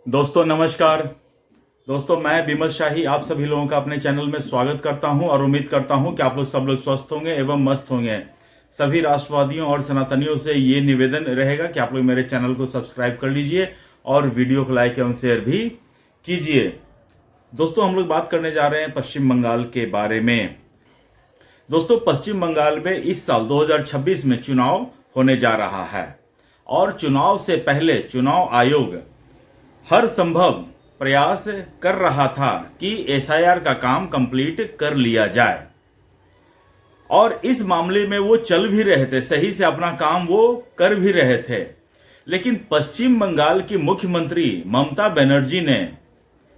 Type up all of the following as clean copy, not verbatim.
दोस्तों नमस्कार। दोस्तों मैं विमल शाही आप सभी लोगों का अपने चैनल में स्वागत करता हूं और उम्मीद करता हूं कि आप लोग सब लोग स्वस्थ होंगे एवं मस्त होंगे। सभी राष्ट्रवादियों और सनातनियों से ये निवेदन रहेगा कि आप लोग मेरे चैनल को सब्सक्राइब कर लीजिए और वीडियो को लाइक एवं शेयर भी कीजिए। दोस्तों हम लोग बात करने जा रहे हैं पश्चिम बंगाल के बारे में। दोस्तों पश्चिम बंगाल में इस साल 2026 में चुनाव होने जा रहा है और चुनाव से पहले चुनाव आयोग हर संभव प्रयास कर रहा था कि एसआईआर का काम कंप्लीट कर लिया जाए और इस मामले में वो चल भी रहे थे, सही से अपना काम वो कर भी रहे थे। लेकिन पश्चिम बंगाल की मुख्यमंत्री ममता बनर्जी ने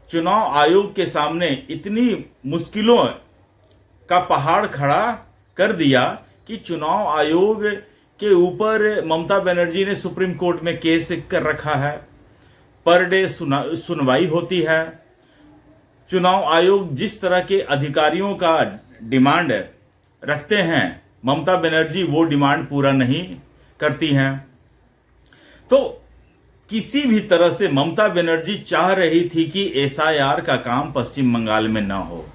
चुनाव आयोग के सामने इतनी मुश्किलों का पहाड़ खड़ा कर दिया कि चुनाव आयोग के ऊपर ममता बनर्जी ने सुप्रीम कोर्ट में केस कर रखा है। पर डे सुनवाई होती है। चुनाव आयोग जिस तरह के अधिकारियों का डिमांड रखते हैं, ममता बनर्जी वो डिमांड पूरा नहीं करती हैं। तो किसी भी तरह से ममता बनर्जी चाह रही थी कि एसआईआर का काम पश्चिम बंगाल में ना हो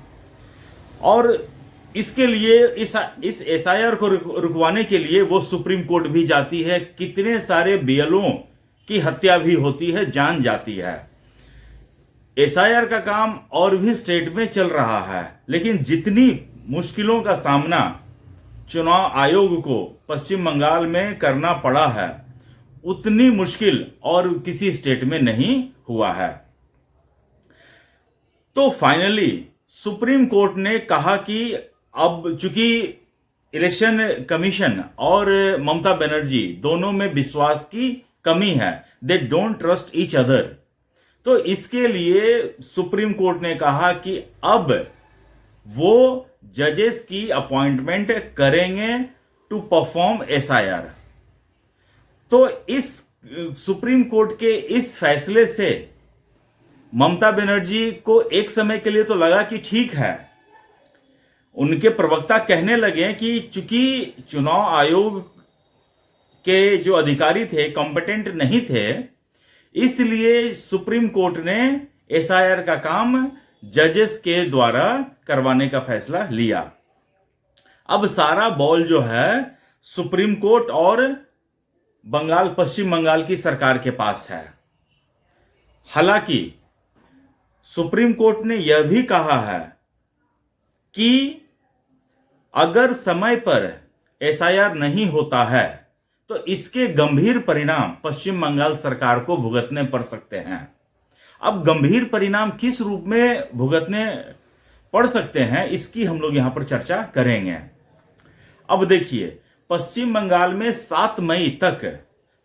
और इसके लिए इस एसआईआर को रुकवाने के लिए वो सुप्रीम कोर्ट भी जाती है। कितने सारे बीएलओ की हत्या भी होती है, जान जाती है। एसआईआर का काम और भी स्टेट में चल रहा है, लेकिन जितनी मुश्किलों का सामना चुनाव आयोग को पश्चिम बंगाल में करना पड़ा है, उतनी मुश्किल और किसी स्टेट में नहीं हुआ है। तो फाइनली सुप्रीम कोर्ट ने कहा कि अब चूंकि इलेक्शन कमीशन और ममता बनर्जी दोनों में विश्वास की कमी है, they don't trust each other, तो इसके लिए सुप्रीम कोर्ट ने कहा कि अब वो जजेस की अपॉइंटमेंट करेंगे टू परफॉर्म एसआईआर। तो इस सुप्रीम कोर्ट के इस फैसले से ममता बनर्जी को एक समय के लिए तो लगा कि ठीक है। उनके प्रवक्ता कहने लगे कि चूंकि चुनाव आयोग के जो अधिकारी थे कॉम्पिटेंट नहीं थे, इसलिए सुप्रीम कोर्ट ने एसआईआर का काम जजेस के द्वारा करवाने का फैसला लिया। अब सारा बॉल जो है सुप्रीम कोर्ट और पश्चिम बंगाल की सरकार के पास है। हालांकि सुप्रीम कोर्ट ने यह भी कहा है कि अगर समय पर एसआईआर नहीं होता है तो इसके गंभीर परिणाम पश्चिम बंगाल सरकार को भुगतने पड़ सकते हैं। अब गंभीर परिणाम किस रूप में भुगतने पड़ सकते हैं, इसकी हम लोग यहां पर चर्चा करेंगे। अब देखिए, पश्चिम बंगाल में 7 मई तक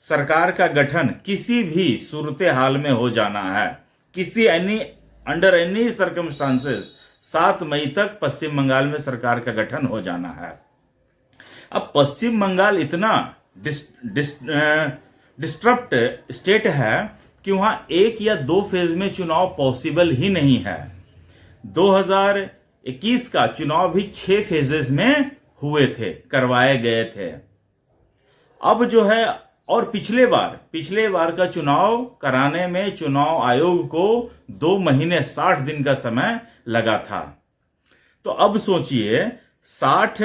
सरकार का गठन किसी भी सूरत हाल में हो जाना है। अंडर एनी सर्कमस्टांसेस 7 मई तक पश्चिम बंगाल में सरकार का गठन हो जाना है। अब पश्चिम बंगाल इतना डिस्टर्ब्ड स्टेट है कि वहां 1 या 2 फेज में चुनाव पॉसिबल ही नहीं है। 2021 का चुनाव भी 6 फेजेस में हुए थे, करवाए गए थे। अब जो है, और पिछले बार का चुनाव कराने में चुनाव आयोग को 2 महीने 60 दिन का समय लगा था। तो अब सोचिए 60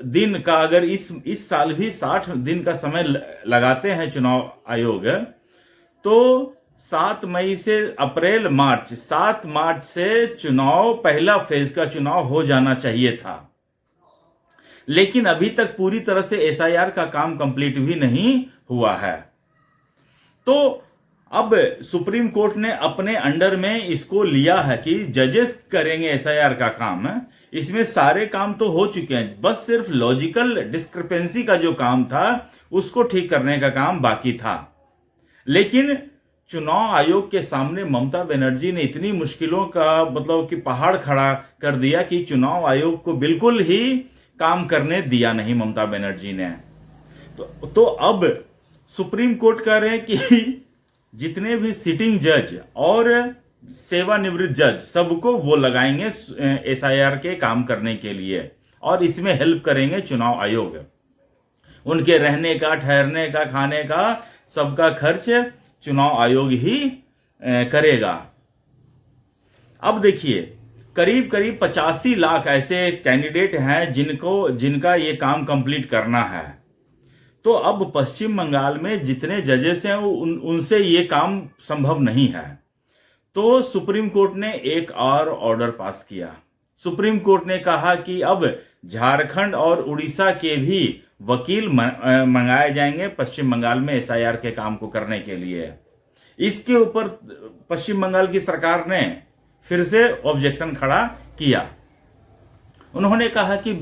दिन का, अगर इस साल भी 60 दिन का समय लगाते हैं चुनाव आयोग, तो 7 मई से अप्रैल मार्च 7 मार्च से चुनाव, पहला फेज का चुनाव हो जाना चाहिए था। लेकिन अभी तक पूरी तरह से एसआईआर का काम कंप्लीट भी नहीं हुआ है। तो अब सुप्रीम कोर्ट ने अपने अंडर में इसको लिया है कि जजेस करेंगे एसआईआर का काम। इसमें सारे काम तो हो चुके हैं, बस सिर्फ लॉजिकल डिस्क्रिपेंसी का जो काम था उसको ठीक करने का काम बाकी था। लेकिन चुनाव आयोग के सामने ममता बनर्जी ने इतनी मुश्किलों का कि पहाड़ खड़ा कर दिया कि चुनाव आयोग को बिल्कुल ही काम करने दिया नहीं ममता बनर्जी ने। तो अब सुप्रीम कोर्ट कह रहे हैं कि जितने भी सिटिंग जज और सेवानिवृत्त जज सबको वो लगाएंगे एसआईआर के काम करने के लिए, और इसमें हेल्प करेंगे चुनाव आयोग। उनके रहने का, ठहरने का, खाने का सबका खर्च चुनाव आयोग ही करेगा। अब देखिए, करीब करीब 85 लाख ऐसे कैंडिडेट हैं जिनका ये काम कंप्लीट करना है। तो अब पश्चिम बंगाल में जितने जजेस हैं उनसे ये काम संभव नहीं है। तो सुप्रीम कोर्ट ने एक और ऑर्डर पास किया। सुप्रीम कोर्ट ने कहा कि अब झारखंड और उड़ीसा के भी वकील मंगाए जाएंगे पश्चिम बंगाल में एसआईआर के काम को करने के लिए। इसके ऊपर पश्चिम बंगाल की सरकार ने फिर से ऑब्जेक्शन खड़ा किया। उन्होंने कहा कि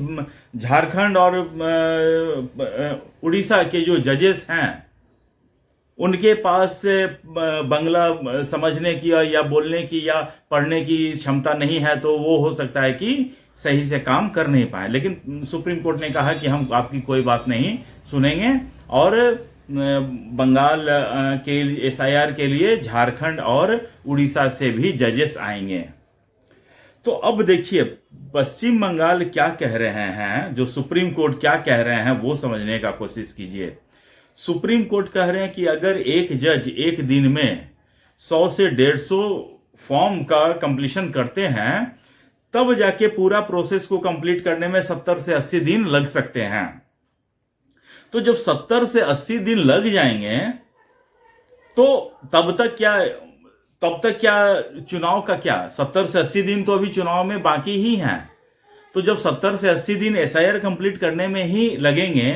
झारखंड और उड़ीसा के जो जजेस हैं उनके पास बंगला समझने की या बोलने की या पढ़ने की क्षमता नहीं है, तो वो हो सकता है कि सही से काम कर नहीं पाए। लेकिन सुप्रीम कोर्ट ने कहा कि हम आपकी कोई बात नहीं सुनेंगे और बंगाल के एसआईआर के लिए झारखंड और उड़ीसा से भी जजेस आएंगे। तो अब देखिए पश्चिम बंगाल क्या कह रहे हैं, जो सुप्रीम कोर्ट क्या कह रहे हैं वो समझने का कोशिश कीजिए। सुप्रीम कोर्ट कह रहे हैं कि अगर एक जज एक दिन में 100 से 150 फॉर्म का कंप्लीशन करते हैं तब जाके पूरा प्रोसेस को कंप्लीट करने में 70 से 80 दिन लग सकते हैं। तो जब 70 से 80 दिन लग जाएंगे तो तब तक क्या चुनाव का क्या, 70 से 80 दिन तो अभी चुनाव में बाकी ही हैं। तो जब 70 से 80 दिन एसआईआर कंप्लीट करने में ही लगेंगे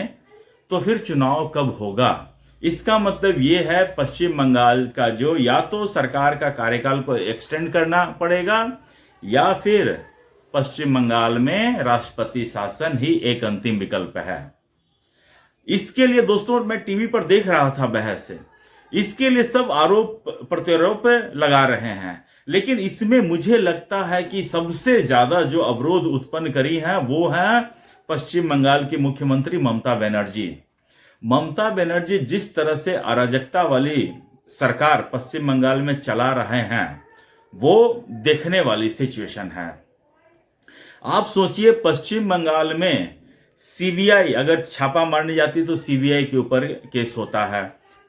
तो फिर चुनाव कब होगा? इसका मतलब ये है पश्चिम बंगाल का जो या तो सरकार का कार्यकाल को एक्सटेंड करना पड़ेगा या फिर पश्चिम बंगाल में राष्ट्रपति शासन ही एक अंतिम विकल्प है। इसके लिए दोस्तों मैं टीवी पर देख रहा था बहस से, इसके लिए सब आरोप प्रत्यारोप लगा रहे हैं, लेकिन इसमें मुझे लगता है कि सबसे ज्यादा जो अवरोध उत्पन्न करी है वो है पश्चिम बंगाल की मुख्यमंत्री ममता बनर्जी। ममता बनर्जी जिस तरह से अराजकता वाली सरकार पश्चिम बंगाल में चला रहे हैं वो देखने वाली सिचुएशन है। आप सोचिए पश्चिम बंगाल में सीबीआई अगर छापा मारने जाती तो सीबीआई के ऊपर केस होता है,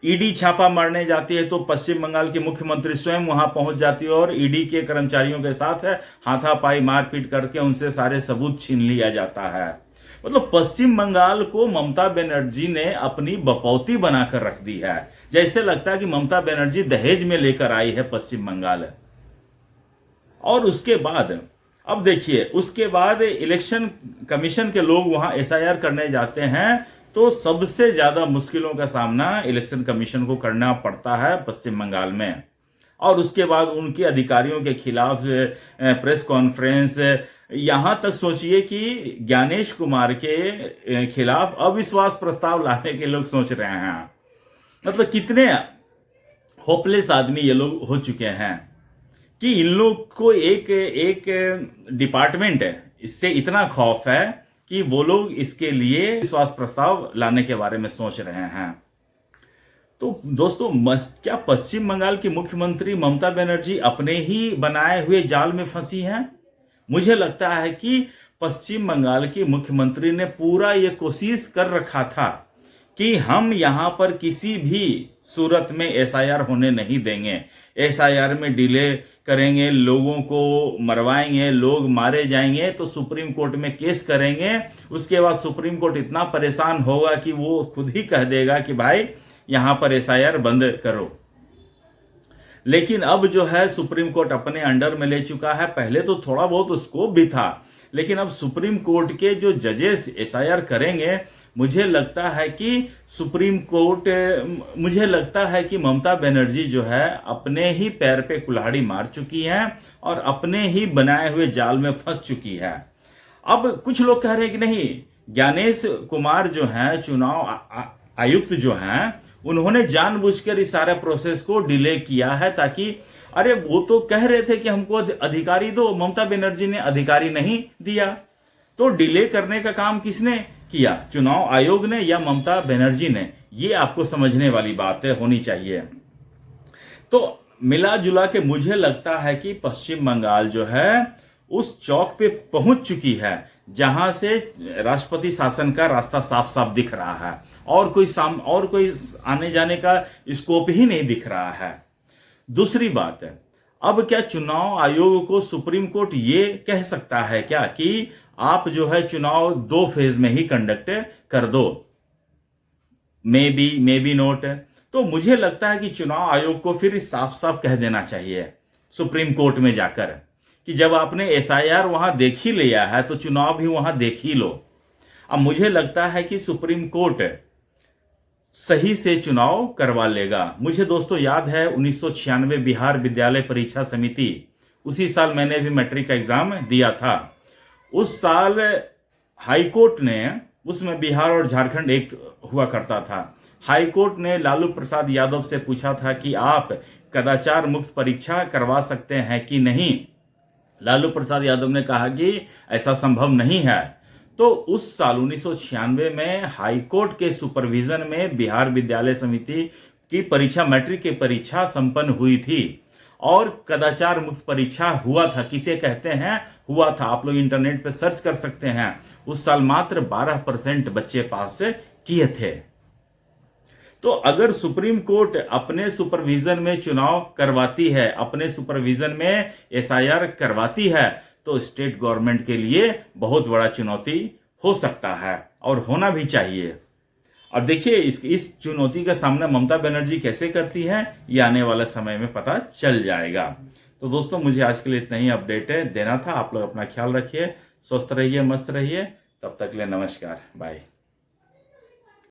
ईडी छापा मारने जाती है तो पश्चिम बंगाल के मुख्यमंत्री स्वयं वहां पहुंच जाती है और ईडी के कर्मचारियों के साथ हाथापाई मारपीट करके उनसे सारे सबूत छीन लिया जाता है। मतलब पश्चिम बंगाल को ममता बनर्जी ने अपनी बपौती बनाकर रख दी है। जैसे लगता है कि ममता बनर्जी दहेज में लेकर आई है पश्चिम बंगाल। और उसके बाद अब देखिए, उसके बाद इलेक्शन कमीशन के लोग वहां एसआईआर करने जाते हैं तो सबसे ज्यादा मुश्किलों का सामना इलेक्शन कमीशन को करना पड़ता है पश्चिम बंगाल में। और उसके बाद उनके अधिकारियों के खिलाफ प्रेस कॉन्फ्रेंस, यहां तक सोचिए कि ज्ञानेश कुमार के खिलाफ अविश्वास प्रस्ताव लाने के लोग सोच रहे हैं। मतलब कितने होपलेस आदमी ये लोग हो चुके हैं कि इन लोग को एक डिपार्टमेंट है इससे इतना खौफ है कि वो लोग इसके लिए विश्वास प्रस्ताव लाने के बारे में सोच रहे हैं। तो दोस्तों क्या पश्चिम बंगाल की मुख्यमंत्री ममता बनर्जी अपने ही बनाए हुए जाल में फंसी हैं? मुझे लगता है कि पश्चिम बंगाल की मुख्यमंत्री ने पूरा ये कोशिश कर रखा था कि हम यहां पर किसी भी सूरत में एसआईआर होने नहीं देंगे, एसआईआर में डिले करेंगे, लोगों को मरवाएंगे, लोग मारे जाएंगे तो सुप्रीम कोर्ट में केस करेंगे। उसके बाद सुप्रीम कोर्ट इतना परेशान होगा कि वो खुद ही कह देगा कि भाई यहां पर एसआईआर बंद करो। लेकिन अब जो है सुप्रीम कोर्ट अपने अंडर में ले चुका है। पहले तो थोड़ा बहुत स्कोप भी था, लेकिन अब सुप्रीम कोर्ट के जो जजेस एसआईआर करेंगे, मुझे लगता है कि ममता बनर्जी जो है अपने ही पैर पे कुल्हाड़ी मार चुकी है और अपने ही बनाए हुए जाल में फंस चुकी है। अब कुछ लोग कह रहे हैं कि नहीं, ज्ञानेश कुमार जो है चुनाव आयुक्त जो हैं, उन्होंने जानबूझकर इस सारे प्रोसेस को डिले किया है ताकि, अरे वो तो कह रहे थे कि हमको अधिकारी दो, ममता बनर्जी ने अधिकारी नहीं दिया, तो डिले करने का काम किसने किया, चुनाव आयोग ने या ममता बनर्जी ने? ये आपको समझने वाली बात होनी चाहिए। तो मिला जुला के मुझे लगता है कि पश्चिम बंगाल जो है उस चौक पे पहुंच चुकी है जहां से राष्ट्रपति शासन का रास्ता साफ साफ दिख रहा है और कोई आने जाने का स्कोप ही नहीं दिख रहा है। दूसरी बात है, अब क्या चुनाव आयोग को सुप्रीम कोर्ट ये कह सकता है क्या कि आप जो है चुनाव 2 फेज में ही कंडक्ट कर दो, मे बी नोट। तो मुझे लगता है कि चुनाव आयोग को फिर साफ साफ कह देना चाहिए सुप्रीम कोर्ट में जाकर कि जब आपने एसआईआर वहां देख ही लिया है तो चुनाव भी वहां देख ही लो। अब मुझे लगता है कि सुप्रीम कोर्ट सही से चुनाव करवा लेगा। मुझे दोस्तों याद है 1996 बिहार विद्यालय परीक्षा समिति, उसी साल मैंने भी मैट्रिक का एग्जाम दिया था। उस साल हाईकोर्ट ने, उसमें बिहार और झारखंड एक हुआ करता था, हाईकोर्ट ने लालू प्रसाद यादव से पूछा था कि आप कदाचार मुक्त परीक्षा करवा सकते हैं कि नहीं। लालू प्रसाद यादव ने कहा कि ऐसा संभव नहीं है। तो उस साल 1996 में हाईकोर्ट के सुपरविजन में बिहार विद्यालय समिति की परीक्षा, मैट्रिक की परीक्षा संपन्न हुई थी और कदाचार मुक्त परीक्षा हुआ था। किसे कहते हैं, हुआ था, आप लोग इंटरनेट पे सर्च कर सकते हैं। उस साल मात्र 12% बच्चे पास किए थे। तो अगर सुप्रीम कोर्ट अपने सुपरविजन में चुनाव करवाती है, अपने सुपरविजन में एसआईआर करवाती है, तो स्टेट गवर्नमेंट के लिए बहुत बड़ा चुनौती हो सकता है और होना भी चाहिए। अब देखिए इस चुनौती का सामना ममता बनर्जी कैसे करती है, ये आने वाले समय में पता चल जाएगा। तो दोस्तों मुझे आज के लिए इतना ही अपडेट देना था। आप लोग अपना ख्याल रखिए, स्वस्थ रहिए, मस्त रहिए। तब तक के लिए नमस्कार, बाय।